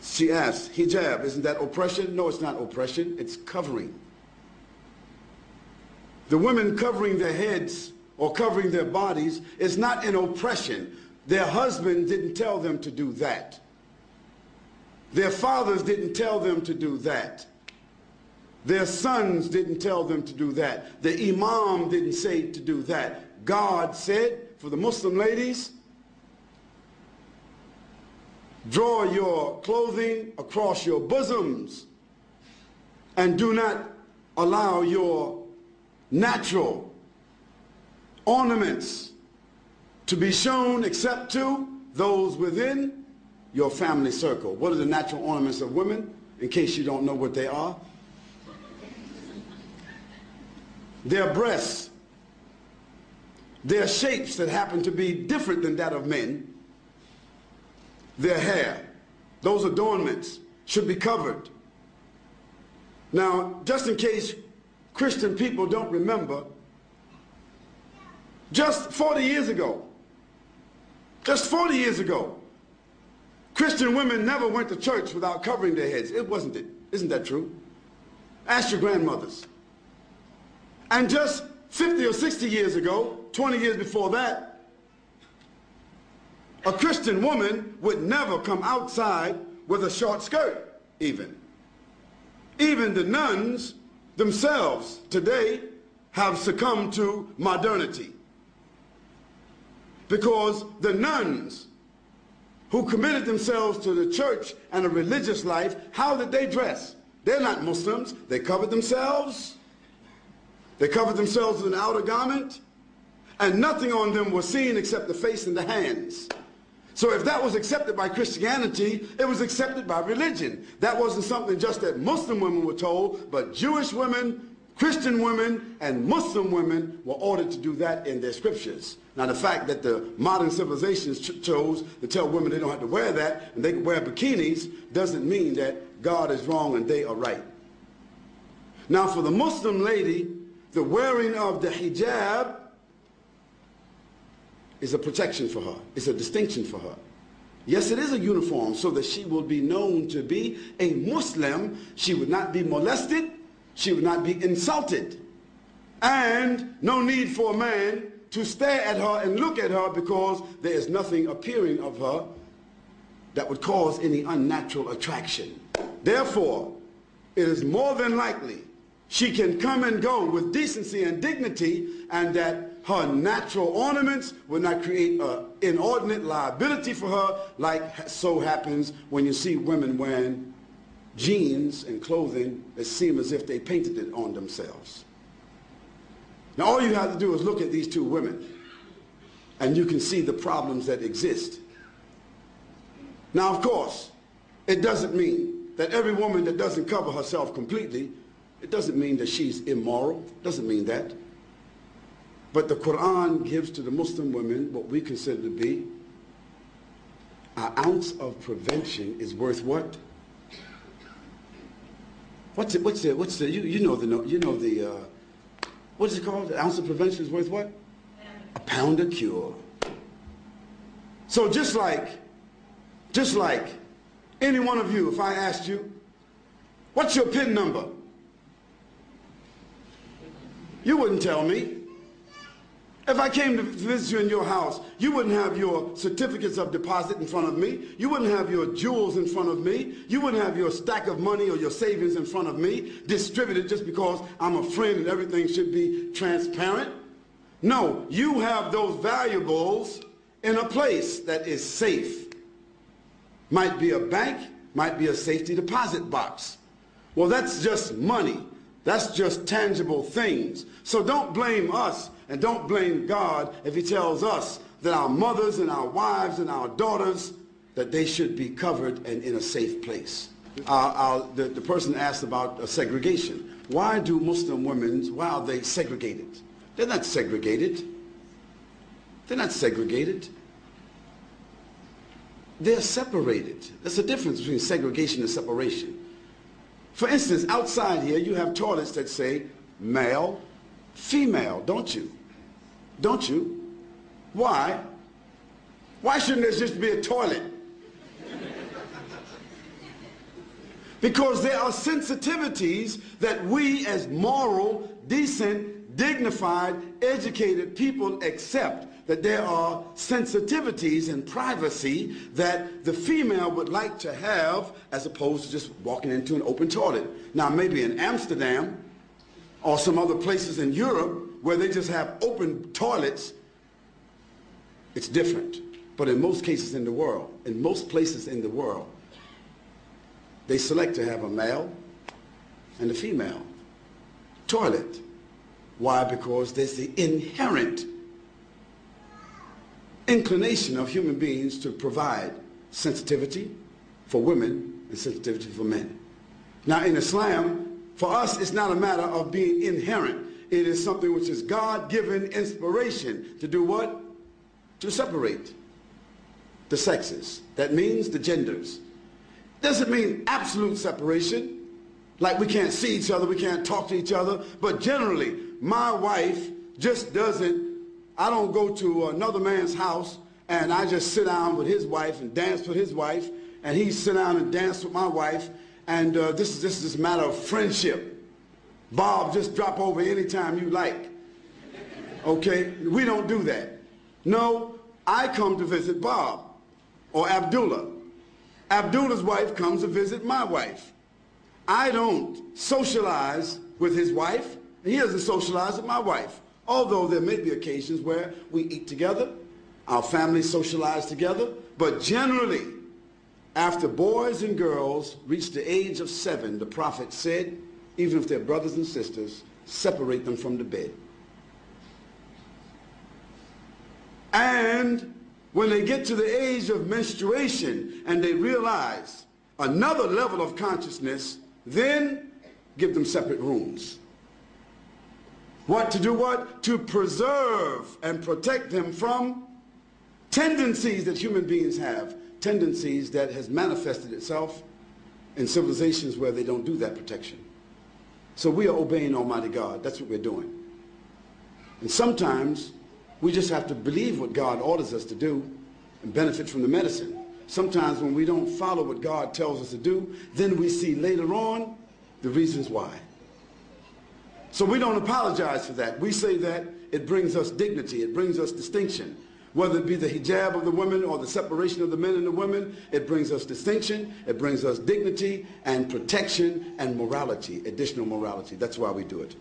She asked, hijab, isn't that oppression? No, it's not oppression, it's covering. The women covering their heads or covering their bodies is not an oppression. Their husband didn't tell them to do that. Their fathers didn't tell them to do that. Their sons didn't tell them to do that. The imam didn't say to do that. God said, for the Muslim ladies, draw your clothing across your bosoms and do not allow your natural ornaments to be shown except to those within your family circle. What are the natural ornaments of women, in case you don't know what they are? Their breasts, their shapes that happen to be different than that of men, their hair, those adornments should be covered. Now, just in case Christian people don't remember, just 40 years ago, Christian women never went to church without covering their heads. It wasn't it. Isn't that true? Ask your grandmothers. And just 50 or 60 years ago, 20 years before that, a Christian woman would never come outside with a short skirt, even. Even the nuns themselves today have succumbed to modernity. Because the nuns who committed themselves to the church and a religious life, how did they dress? They're not Muslims. They covered themselves. They covered themselves with an outer garment, and nothing on them was seen except the face and the hands. So if that was accepted by Christianity, it was accepted by religion. That wasn't something just that Muslim women were told, but Jewish women, Christian women, and Muslim women were ordered to do that in their scriptures. Now the fact that the modern civilizations chose to tell women they don't have to wear that and they can wear bikinis doesn't mean that God is wrong and they are right. Now for the Muslim lady, the wearing of the hijab is a protection for her. It's a distinction for her. Yes, it is a uniform so that she will be known to be a Muslim. She would not be molested. She would not be insulted. And no need for a man to stare at her and look at her because there is nothing appearing of her that would cause any unnatural attraction. Therefore, it is more than likely she can come and go with decency and dignity, and that her natural ornaments will not create an inordinate liability for her, like so happens when you see women wearing jeans and clothing that seem as if they painted it on themselves. Now all you have to do is look at these two women and you can see the problems that exist. Now of course, it doesn't mean that every woman that doesn't cover herself completely, it doesn't mean that she's immoral, it doesn't mean that. But the Quran gives to the Muslim women what we consider to be an ounce of prevention is worth what? What is it called? An ounce of prevention is worth what? A pound of cure. So just like any one of you, if I asked you, what's your PIN number? You wouldn't tell me. If I came to visit you in your house, you wouldn't have your certificates of deposit in front of me. You wouldn't have your jewels in front of me. You wouldn't have your stack of money or your savings in front of me, distributed just because I'm a friend and everything should be transparent. No, you have those valuables in a place that is safe. Might be a bank, might be a safety deposit box. Well, that's just money. That's just tangible things. So don't blame us and don't blame God if he tells us that our mothers and our wives and our daughters, that they should be covered and in a safe place. The person asked about segregation. Why do Muslim women, why are they segregated? They're not segregated. They're not segregated. They're separated. There's a difference between segregation and separation. For instance, outside here, you have toilets that say male, female, don't you? Don't you? Why? Why shouldn't there just be a toilet? Because there are sensitivities that we as moral, decent, dignified, educated people accept, that there are sensitivities and privacy that the female would like to have as opposed to just walking into an open toilet. Now maybe in Amsterdam or some other places in Europe where they just have open toilets, it's different. But in most cases in the world, in most places in the world, they select to have a male and a female toilet. Why? Because there's the inherent inclination of human beings to provide sensitivity for women and sensitivity for men. Now in Islam, for us, it's not a matter of being inherent. It is something which is God-given inspiration to do what? To separate the sexes. That means the genders. Doesn't mean absolute separation, like we can't see each other, we can't talk to each other, but generally, my wife just doesn't, I don't go to another man's house and I just sit down with his wife and dance with his wife, and he sit down and dance with my wife, and this is a matter of friendship. Bob, just drop over anytime you like. Okay? We don't do that. No, I come to visit Bob or Abdullah. Abdullah's wife comes to visit my wife. I don't socialize with his wife, and he doesn't socialize with my wife. Although there may be occasions where we eat together, our families socialize together, but generally, after boys and girls reach the age of 7, the Prophet said, even if they're brothers and sisters, separate them from the bed. And when they get to the age of menstruation and they realize another level of consciousness, then give them separate rooms. What to do what? To preserve and protect them from tendencies that human beings have, tendencies that has manifested itself in civilizations where they don't do that protection. So we are obeying Almighty God. That's what we're doing. And sometimes we just have to believe what God orders us to do and benefit from the medicine. Sometimes when we don't follow what God tells us to do, then we see later on the reasons why. So we don't apologize for that. We say that it brings us dignity, it brings us distinction. Whether it be the hijab of the women or the separation of the men and the women, it brings us distinction, it brings us dignity and protection and morality, additional morality. That's why we do it.